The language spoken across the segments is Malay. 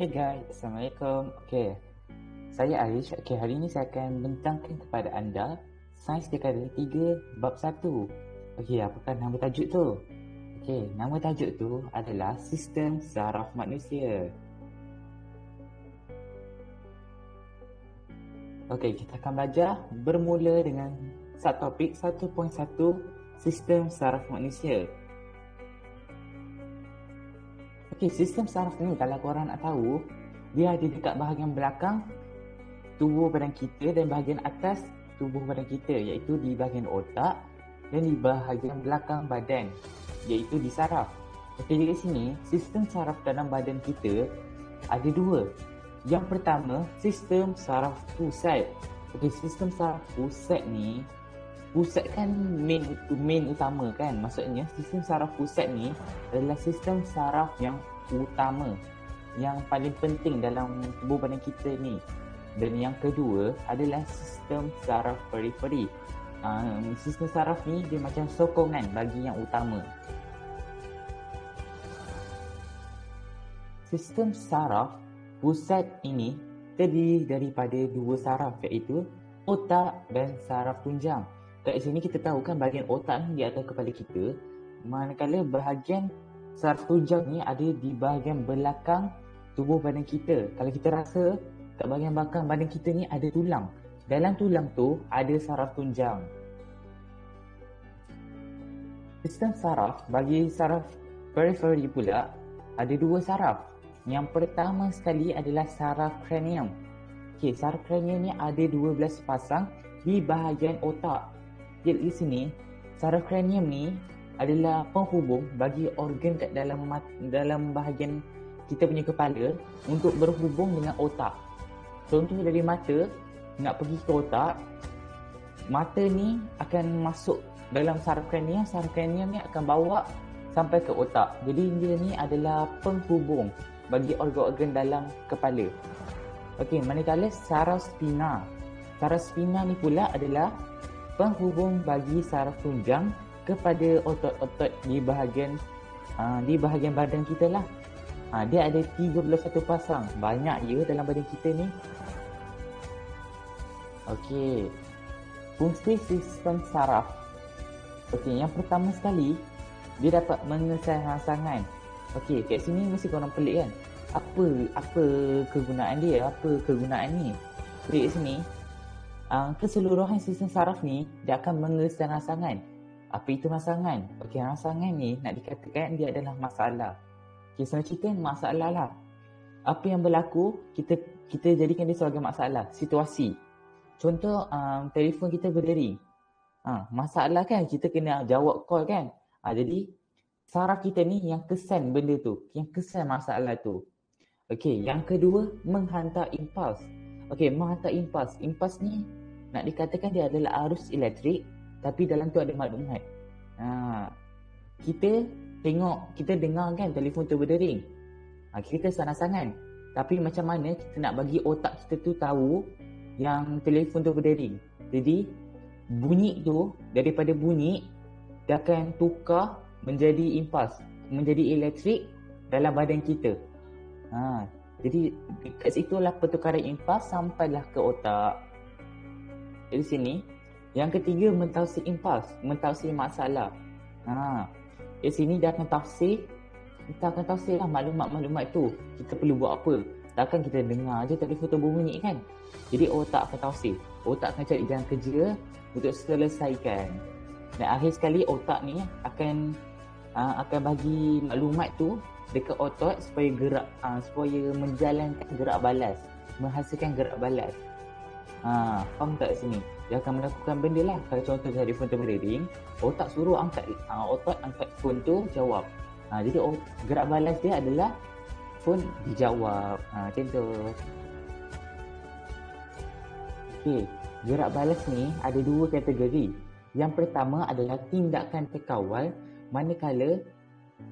Hey guys, Assalamualaikum. Saya Arish. Hari ini saya akan bentangkan kepada anda Sains Dekada 3 Bab 1. Apakah nama tajuk tu? Nama tajuk tu adalah Sistem Saraf Manusia. Kita akan belajar bermula dengan subtopik 1.1 Sistem Saraf Manusia. Sistem saraf ni kalau korang nak tahu, dia ada dekat bahagian belakang tubuh badan kita dan bahagian atas tubuh badan kita, iaitu di bahagian otak dan di bahagian belakang badan, iaitu di saraf. Di sini, sistem saraf dalam badan kita ada dua. Yang pertama, sistem saraf pusat. Sistem saraf pusat ni, pusat kan main utama kan. Maksudnya sistem saraf pusat ni adalah sistem saraf yang utama, yang paling penting dalam tubuh badan kita ni. Dan yang kedua adalah sistem saraf periferi. Sistem saraf ni dia macam sokongan bagi yang utama. Sistem saraf pusat ini terdiri daripada dua saraf, iaitu otak dan saraf tunjang. Kat sini kita tahu kan bahagian otak ni di atas kepala kita, manakala bahagian saraf tunjang ni ada di bahagian belakang tubuh badan kita. Kalau kita rasa kat bahagian belakang badan kita ni ada tulang. Dalam tulang tu ada saraf tunjang. Sistem saraf bagi saraf periferi pula ada dua saraf. Yang pertama sekali adalah saraf kranium. Saraf kranium ni ada 12 pasang di bahagian otak. Di sini, saraf kranium ni adalah penghubung bagi organ kat dalam bahagian kita punya kepala untuk berhubung dengan otak. Contoh dari mata, nak pergi ke otak, mata ni akan masuk dalam saraf kranium ni akan bawa sampai ke otak. Jadi dia ni adalah penghubung bagi organ-organ dalam kepala. Manakala saraf spina. Saraf spina ni pula adalah penghubung bagi saraf tunjang kepada otot-otot di bahagian badan kita lah. Dia ada 31 pasang. Banyak ya dalam badan kita ni. Fungsi sistem saraf. Yang pertama sekali, dia dapat mengesan rangsangan. Kat sini mesti korang pelik kan? Apa kegunaan dia? Apa kegunaan ni? Kat sini, keseluruhan sistem saraf ni dia akan mengesan rangsangan. Apa itu rangsangan? Rangsangan ni nak dikatakan dia adalah masalah. Senang cerita masalah lah. Apa yang berlaku, kita jadikan dia sebagai masalah. Situasi. Contoh, telefon kita berdering. Masalah kan, kita kena jawab call kan. Jadi, saraf kita ni yang kesan benda tu, yang kesan masalah tu. Yang kedua, menghantar impuls. Menghantar impuls. Impuls ni nak dikatakan dia adalah arus elektrik, tapi dalam tu ada maklumat. Kita dengar kan telefon tu berdering. Kita sangat-sangat. Tapi macam mana kita nak bagi otak kita tu tahu yang telefon tu berdering. Jadi bunyi tu, daripada bunyi dia akan tukar menjadi impuls, menjadi elektrik dalam badan kita. Jadi kat situlah pertukaran impuls sampailah ke otak. Di sini, yang ketiga mentafsir impuls, mentafsir masalah. Di sini dia akan tafsir lah maklumat-maklumat tu. Kita perlu buat apa? Takkan kita dengar je telefon tu berbunyi kan? Jadi otak akan tafsir. Otak akan cari jalan kerja untuk selesaikan. Dan akhir sekali otak ni akan bagi maklumat tu dekat otot supaya gerak, supaya menjalankan gerak balas, menghasilkan gerak balas. Faham tak sini? Dia akan melakukan benda lah. Kalau contoh telefon tu berdering, otak suruh angkat, otak angkat phone tu jawab. Jadi gerak balas dia adalah phone dijawab. Macam tu. Gerak balas ni ada dua kategori. Yang pertama adalah tindakan terkawal, manakala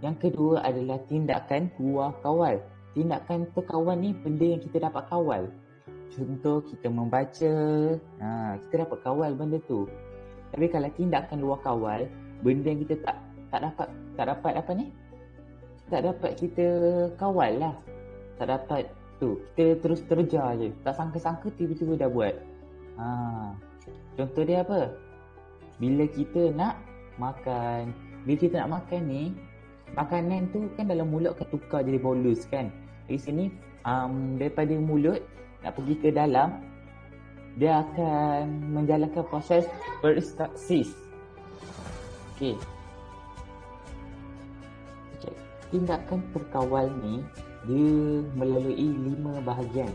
yang kedua adalah tindakan luar kawal. Tindakan terkawal ni benda yang kita dapat kawal. Contoh kita membaca, kita dapat kawal benda tu. Tapi kalau tindakan luar kawal, benda yang kita tak dapat kita kawal lah. tak dapat tu, kita terus terja je, tak sangka-sangka tiba-tiba dah buat. Contoh dia apa? Bila kita nak makan, ni, makanan tu kan dalam mulut akan tukar jadi bolus kan. Di sini daripada mulut nak pergi ke dalam, dia akan menjalankan proses peristalsis. Okey. Tindakan terkawal ni dia melalui 5 bahagian.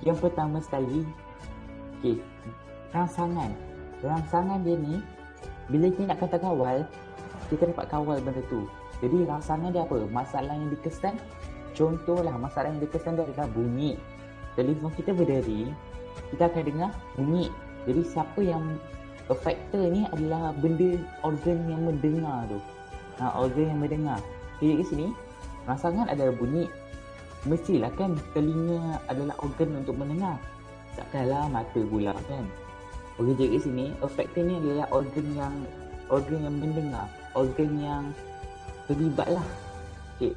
Yang pertama sekali, rangsangan. Rangsangan dia ni, bila tindakan terkawal, kita dapat kawal benda tu. Jadi rangsangan dia apa? Masalah yang dikesan. Contohlah masalah yang dikesan dia adalah bunyi. Telefon kita berderi, kita akan dengar bunyi. Jadi siapa yang affector ni adalah benda organ yang mendengar tu. Organ yang mendengar. Jadi di sini rangsangan adalah bunyi. Mestilah kan telinga adalah organ untuk mendengar. Takkanlah mata pula kan. Okey, jadi di sini affector ni adalah organ yang mendengar, organ yang terlibat lah. Okey.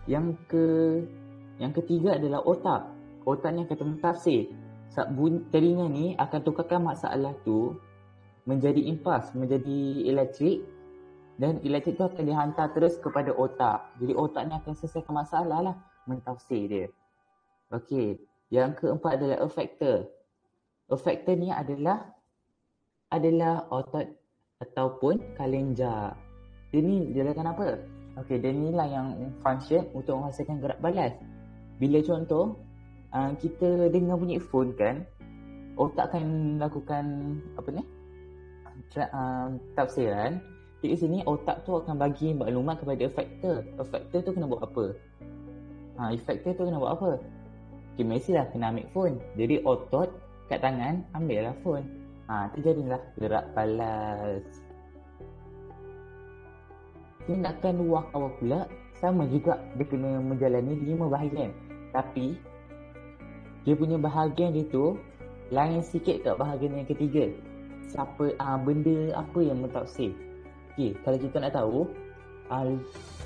Yang ketiga adalah otak. Otak ni akan mentafsir. Telinga ni akan tukarkan masalah tu menjadi impas, menjadi elektrik, dan elektrik tu akan dihantar terus kepada otak. Jadi otak ni akan selesaikan masalah lah, mentafsir dia. Okey, yang keempat adalah effector. Effector ni adalah otot ataupun kelenjar. Dia ni jadikan apa? Okey, dia ni lah yang function untuk menghasilkan gerak balas. Bila contoh kita dengar bunyi phone kan, otak akan lakukan tafsiran. Di sini otak tu akan bagi maklumat kepada effector. Effector tu kena buat apa? Effector tu kena buat apa? Okay, mestilah kena ambil phone. Jadi otot kat tangan ambil lah phone. Terjadilah gerak balas. Tindakan luar kawal pula sama juga, dia kena menjalani 5 bahagian. Tapi dia punya bahagian dia tu lain sikit kat bahagian yang ketiga. Benda apa yang mentafsir. Okey, kalau kita nak tahu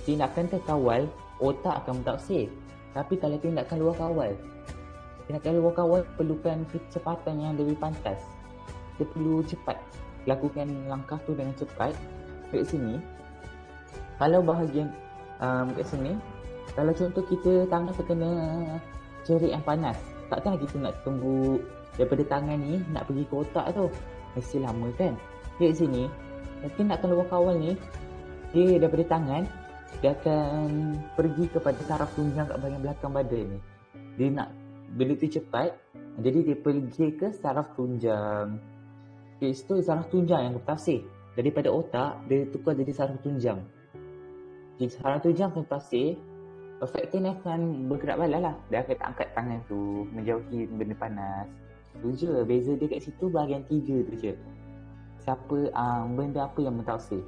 tindakan terkawal, otak akan mentafsir. Tapi kalau tindakan luar kawal perlukan kecepatan yang lebih pantas. Dia perlu cepat lakukan langkah tu dengan cepat. Kat sini, kalau bahagian kat sini, kalau contoh kita tangan terkena cerit yang panas, takkan kita nak tunggu daripada tangan ni nak pergi ke otak tu, mesti lama kan. Kat sini, tindakan luar kawal ni, dia daripada tangan, dia akan pergi kepada saraf tunjang kat bahagian belakang badan ni. Dia nak benda tu cepat, jadi dia pergi ke saraf tunjang. Itu saraf tunjang yang bertafsir. Daripada otak, dia tukar jadi saraf tunjang. Jadi saraf tunjang akan bertafsir, effector ni akan bergerak balas lah. Dia akan angkat tangan tu, menjauhi benda panas. Tu je, beza dia kat situ bahagian 3 tu je. Benda apa yang mentafsir.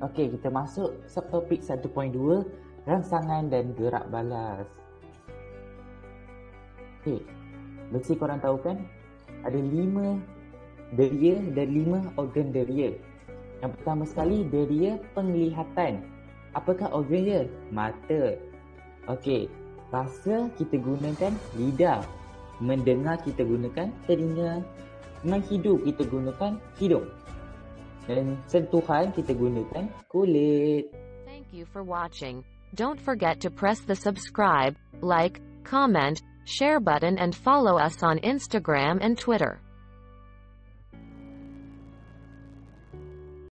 Okey, kita masuk subtopik 1.2, rangsangan dan gerak balas. Okey, mesti korang tahu kan, ada 5 deria dan 5 organ deria. Yang pertama sekali, deria penglihatan. Apakah organ dia? Mata. Okey, rasa kita gunakan lidah, mendengar kita gunakan telinga, menghidup kita gunakan hidung, dan sentuhan kita gunakan kulit. Thank you for watching. Don't forget to press the subscribe, like, comment, share button and follow us on Instagram and Twitter.